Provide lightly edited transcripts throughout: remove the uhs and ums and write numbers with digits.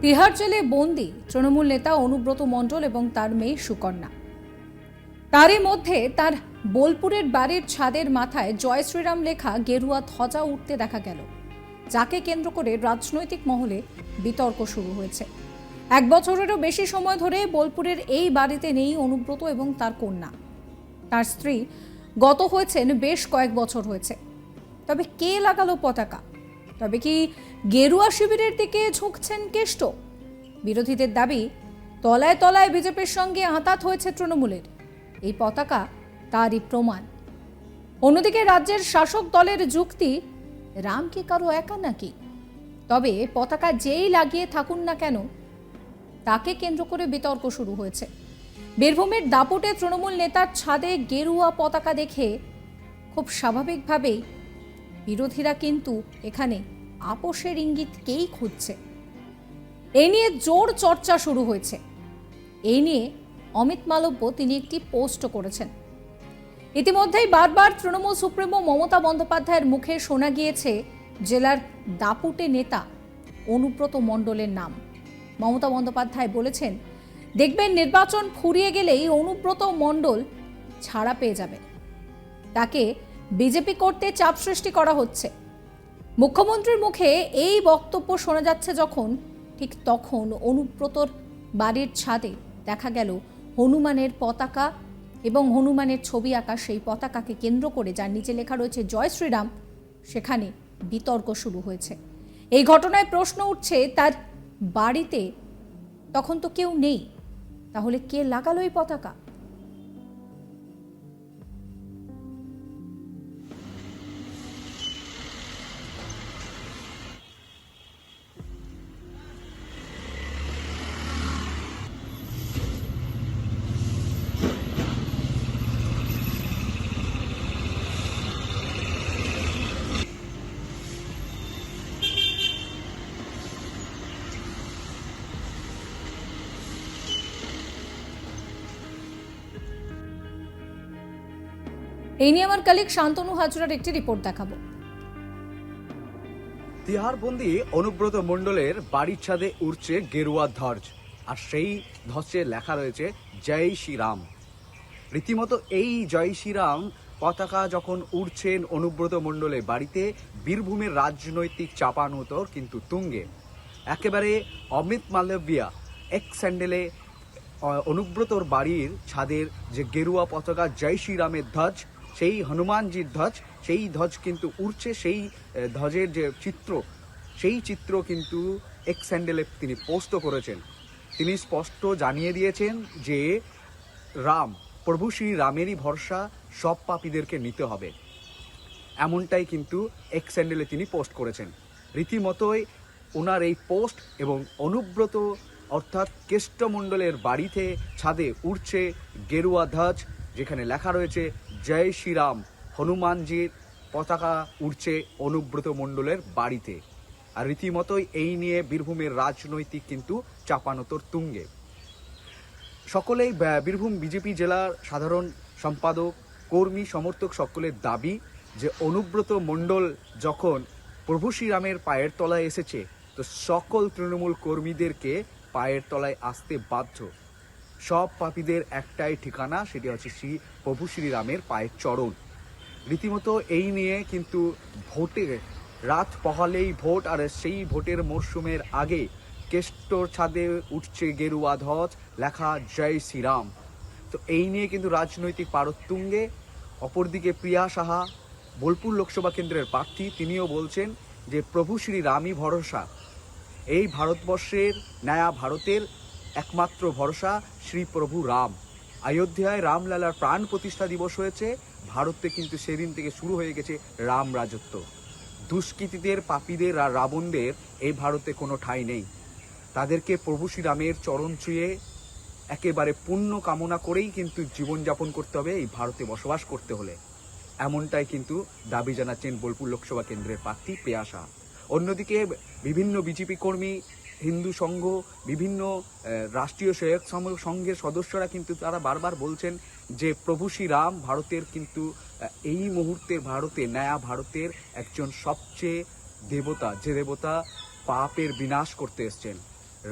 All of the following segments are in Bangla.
তিহার জেলে বন্দী তৃণমূল নেতা অনুব্রত মণ্ডল এবং তার মেয়ে সুকন্যা। তারই মধ্যে তার বোলপুরের বাড়ির ছাদের মাথায় জয় শ্রীরাম লেখা গেরুয়া ধ্বজা উঠতে দেখা গেল, যাকে কেন্দ্র করে রাজনৈতিক মহলে বিতর্ক শুরু হয়েছে। 1 বছরেরও বেশি সময় ধরে বোলপুরের এই বাড়িতে নেই অনুব্রত এবং তার কন্যা। তার স্ত্রী গত হয়েছেন বেশ কয়েক বছর হয়েছে। তবে কে লাগালো পতাকা? তবে কি গেরুয়া শিবিরের দিকে ঝুঁকছেন কেষ্ট? বিরোধীদের দাবি, তলায় তলায় বিজেপির সঙ্গে আঁতাত হয়েছে তৃণমূলের। এই পতাকা তারই প্রমাণ। অন্যদিকে রাজ্যের শাসক দলের যুক্তি, রাম কি কারো একা নাকি? তবে পতাকা যেই লাগিয়ে থাকুন না কেন, তাকে কেন্দ্র করে বিতর্ক শুরু হয়েছে। বীরভূমের দাপুটে তৃণমূল নেতার ছাদে গেরুয়া পতাকা দেখে খুব স্বাভাবিকভাবেই বিরোধীরা কিন্তু এখানে আপোষের ইঙ্গিতকেই খুঁজছে। এই নিয়ে জোর চর্চা শুরু হয়েছে। এই নিয়ে অমিত মালব্য তিনি একটি পোস্ট করেছেন। ইতিমধ্যেই বারবার তৃণমূল সুপ্রিমো মমতা বন্দ্যোপাধ্যায়ের মুখে শোনা গিয়েছে জেলার দাপুটে নেতা অনুব্রত মণ্ডলের নাম। মমতা বন্দ্যোপাধ্যায় বলেছেন, দেখবেন নির্বাচন ফুরিয়ে গেলেই অনুব্রত মণ্ডল ছাড়া পেয়ে যাবে। তাকে বিজেপি করতে চাপ সৃষ্টি করা হচ্ছে। মুখ্যমন্ত্রীর মুখে এই বক্তব্য শোনা যাচ্ছে যখন, ঠিক তখন অনুব্রতর বাড়ির ছাদে দেখা গেল হনুমানের পতাকা এবং হনুমানের ছবি আঁকা সেই পতাকাকে কেন্দ্র করে, যার নিচে লেখা রয়েছে জয় শ্রীরাম, সেখানে বিতর্ক শুরু হয়েছে। এই ঘটনায় প্রশ্ন উঠছে, তার বাড়িতে তখন তো কেউ নেই, তাহলে কে লাগালো এই পতাকা? এই নিয়ে আমার কলিগ শান্তনু হাজরার একটি রিপোর্ট দেখাবো। তিহার বন্দী অনুব্রত মণ্ডলের বাড়ির ছাদে উড়ছে গেরুয়া ধ্বজ, আর সেই ধ্বজে লেখা রয়েছে জয় শ্রীরাম। রীতিমতো এই জয় শ্রীরাম পতাকা যখন উড়ছেন অনুব্রত মণ্ডলের বাড়িতে, বীরভূমের রাজনৈতিক চাপানোতর কিন্তু তুঙ্গে। একেবারে অমিত মালব্যা এক স্যান্ডেলে অনুব্রতর বাড়ির ছাদের যে গেরুয়া পতাকা জয় শ্রীরামের ধ্বজ, সেই হনুমানজির ধ্বজ, সেই ধ্বজ কিন্তু উড়ছে। সেই ধ্বজের যে চিত্র, সেই চিত্র কিন্তু এক স্যান্ডেলে তিনি পোস্ট করেছেন। তিনি স্পষ্ট জানিয়ে দিয়েছেন যে রাম, প্রভু শ্রী রামেরই ভরসা, সব পাপীদেরকে নিতে হবে, এমনটাই কিন্তু এক স্যান্ডেলে তিনি পোস্ট করেছেন। রীতিমতোই ওনার এই পোস্ট এবং অনুব্রত অর্থাৎ কেষ্টমণ্ডলের বাড়িতে ছাদে উড়ছে গেরুয়া ধ্বজ, যেখানে লেখা রয়েছে জয় শ্রীরাম। হনুমানজির পতাকা উড়ছে অনুব্রত মণ্ডলের বাড়িতে। আর রীতিমতোই এই নিয়ে বীরভূমের রাজনৈতিক কিন্তু চাপানোতর তুঙ্গে। সকলেই বীরভূম বিজেপি জেলার সাধারণ সম্পাদক, কর্মী, সমর্থক সকলের দাবি যে অনুব্রত মণ্ডল যখন প্রভু শ্রীরামের পায়ের তলায় এসেছে, তো সকল তৃণমূল কর্মীদেরকে পায়ের তলায় আসতে বাধ্য। সব পাপীদের একটাই ঠিকানা, সেটি হচ্ছে শ্রী প্রভু শ্রীরামের পায়ের চরণ। রীতিমতো এই নিয়ে কিন্তু ভোটে রাত পহালেই ভোট, আর সেই ভোটের মরশুমের আগে কেষ্টর ছাদে উঠছে গেরুয়া ধ্বজ, লেখা জয় শ্রীরাম। তো এই নিয়ে কিন্তু রাজনৈতিক পারদ তুঙ্গে। অপরদিকে প্রিয়া সাহা, বোলপুর লোকসভা কেন্দ্রের প্রার্থী, তিনিও বলছেন যে প্রভু শ্রী রামই ভরসা। এই ভারতবর্ষের, নয়া ভারতের একমাত্র ভরসা শ্রী প্রভু রাম। অযোধ্যায় রামলালার প্রাণ প্রতিষ্ঠা দিবস হয়েছে, ভারতে কিন্তু সেদিন থেকে শুরু হয়ে গেছে রাম রাজত্ব। দুষ্কৃতীদের, পাপীদের আর রাবণদের এই ভারতে কোনো ঠাঁই নেই। তাদেরকে প্রভু শ্রীরামের চরণ ছুঁয়ে একেবারে পুণ্য কামনা করেই কিন্তু জীবনযাপন করতে হবে এই ভারতে বসবাস করতে হলে, এমনটাই কিন্তু দাবি জানাচ্ছেন বোলপুর লোকসভা কেন্দ্রের প্রার্থী প্রিয়া সাহা। অন্যদিকে বিভিন্ন বিজেপি কর্মী, হিন্দু সংঘ, বিভিন্ন রাষ্ট্রীয় সহায়ক সংঘের সদস্যরা কিন্তু তারা বারবার বলছেন যে প্রভু শ্রীরাম ভারতের কিন্তু এই মুহূর্তের ভারতে, নয়া ভারতের একজন সবচেয়ে দেবতা, যে দেবতা পাপের বিনাশ করতে এসছেন।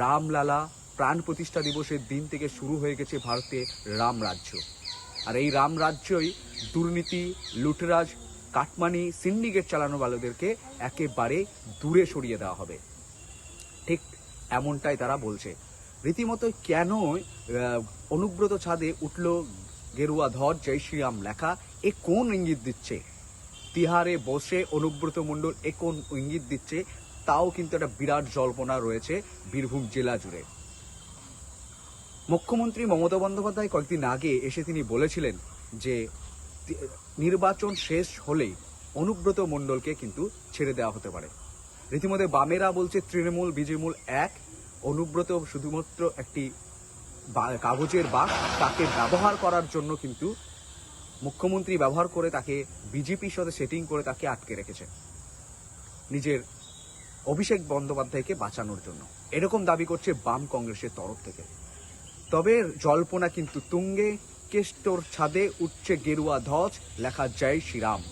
রামলালা প্রাণ প্রতিষ্ঠা দিবসের দিন থেকে শুরু হয়ে গেছে ভারতে রাম রাজ্য। আর এই রাম রাজ্যই দুর্নীতি, লুটরাজ, কাটমানি, সিন্ডিকেট চালানো বালোদেরকে একেবারে দূরে সরিয়ে দেওয়া হবে। ঠিক এমনটাই তারা বলছে। রীতিমতো কেন অনুব্রত ছাদে উঠল গেরুয়া ধ্বজ, জয় শ্রীরাম লেখা, এ কোন ইঙ্গিত দিচ্ছে? তিহারে বসে অনুব্রত মণ্ডল এ কোন ইঙ্গিত দিচ্ছে? তাও কিন্তু একটা বিরাট জল্পনা রয়েছে বীরভূম জেলা জুড়ে। মুখ্যমন্ত্রী মমতা বন্দ্যোপাধ্যায় কয়েকদিন আগে এসে তিনি বলেছিলেন যে নির্বাচন শেষ হলেই অনুব্রত মণ্ডলকে কিন্তু ছেড়ে দেওয়া হতে পারে। রীতিমতো বামেরা বলছে তৃণমূল বিজেমূল এক, অনুব্রত শুধুমাত্র একটি কাগজের বাঘ, তাকে ব্যবহার করার জন্য কিন্তু মুখ্যমন্ত্রী ব্যবহার করে তাকে বিজেপির সাথে সেটিং করে তাকে আটকে রেখেছে নিজের অভিষেক বন্দ্যোপাধ্যায়কে বাঁচানোর জন্য, এরকম দাবি করছে বাম কংগ্রেসের তরফ থেকে। তবে জল্পনা কিন্তু তুঙ্গে, কেষ্টর ছাদে উঠছে গেরুয়া ধ্বজ, লেখা জয় শ্রীরাম।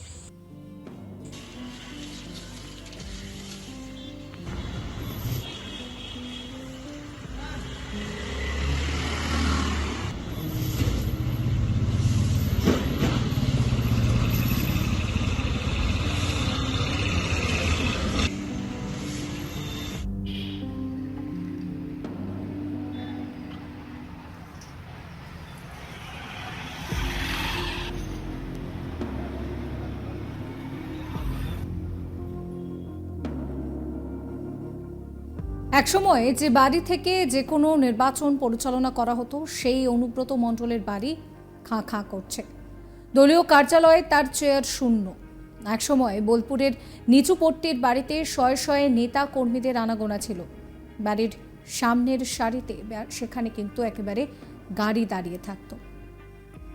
একসময় যে বাড়ি থেকে যে কোনো নির্বাচন পরিচালনা করা হতো, সেই অনুব্রত মণ্ডলের বাড়ি খাঁ খাঁ করছে। দলীয় কার্যালয়ে তার চেয়ার শূন্য। একসময় বোলপুরের নিচুপট্টির বাড়িতে শয়ে শয়ে নেতা কর্মীদের আনাগোনা ছিল। বাড়ির সামনের সারিতে সেখানে কিন্তু একেবারে গাড়ি দাঁড়িয়ে থাকতো।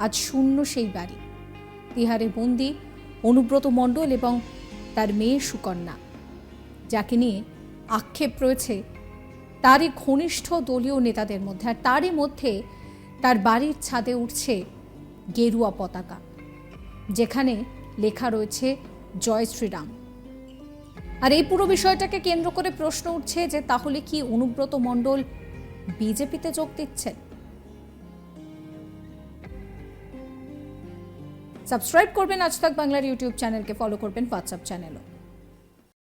আজ শূন্য সেই বাড়ি। তিহারে বন্দি অনুব্রত মণ্ডল এবং তার মেয়ে সুকন্যা, যাকে নিয়ে আক্ষেপ রয়েছে তারই ঘনিষ্ঠ দলীয় নেতাদের মধ্যে। আর তারই মধ্যে তার বাড়ির ছাদে উঠছে গেরুয়া পতাকা, যেখানে লেখা রয়েছে জয় শ্রীরাম। আর এই পুরো বিষয়টাকে কেন্দ্র করে প্রশ্ন উঠছে যে তাহলে কি অনুব্রত মণ্ডল বিজেপিতে যোগ দিচ্ছেন? সাবস্ক্রাইব করবেন আজ তাক বাংলার ইউটিউব চ্যানেলকে, ফলো করবেন হোয়াটসঅ্যাপ চ্যানেলও।